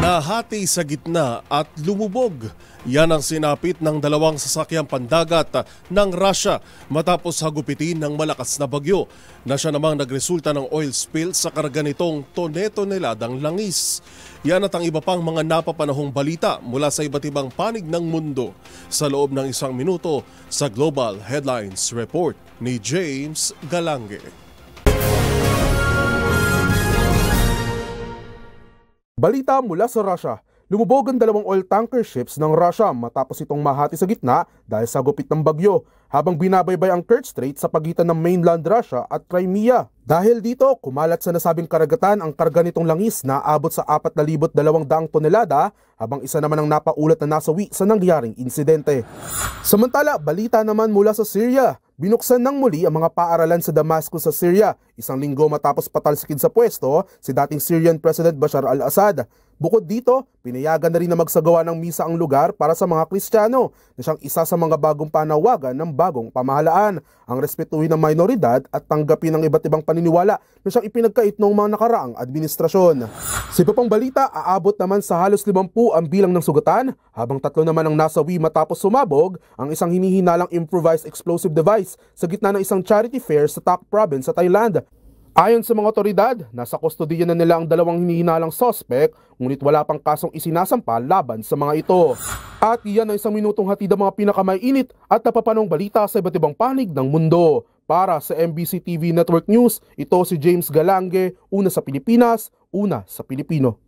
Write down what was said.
Nahati sa gitna at lumubog. Yan ang sinapit ng dalawang sasakyang pandagat ng Russia matapos hagupitin ng malakas na bagyo na siya namang nagresulta ng oil spill sa karga nitong tone-toneladang langis. Yan at ang iba pang mga napapanahong balita mula sa iba't ibang panig ng mundo sa loob ng isang minuto sa Global Headlines Report ni James Galange. Balita mula sa Russia, lumubog ang dalawang oil tanker ships ng Russia matapos itong mahati sa gitna dahil sa gupit ng bagyo habang binabaybay ang Kerch Strait sa pagitan ng mainland Russia at Crimea. Dahil dito, kumalat sa nasabing karagatan ang karga nitong langis na abot sa 4,200 tonelada habang isa naman ang napaulat na nasawi sa nangyaring insidente. Samantala, balita naman mula sa Syria. Binuksan ng muli ang mga paaralan sa Damascus sa Syria, isang linggo matapos patalsikin sa pwesto si dating Syrian President Bashar al-Assad. Bukod dito, pinayagan na rin na magsagawa ng misa ang lugar para sa mga Kristiyano na siyang isa sa mga bagong panawagan ng bagong pamahalaan, ang respetuhin ng minoridad at tanggapin ang iba't ibang paniniwala na siyang ipinagkait noong mga nakaraang administrasyon. Sa iba pang balita, aabot naman sa halos 50 ang bilang ng sugatan, habang 3 naman ang nasawi matapos sumabog ang isang hinihinalang improvised explosive device sa gitna ng isang charity fair sa Tak Province sa Thailand. Ayon sa mga otoridad, nasa kustodiya na nila ang dalawang hinihinalang suspect, ngunit wala pang kasong isinasampa laban sa mga ito. At iyan ang isang minutong hatid ang mga pinakamaiinit at napapanong balita sa iba't ibang panig ng mundo. Para sa MBC TV Network News, ito si James Galange, una sa Pilipinas, una sa Pilipino.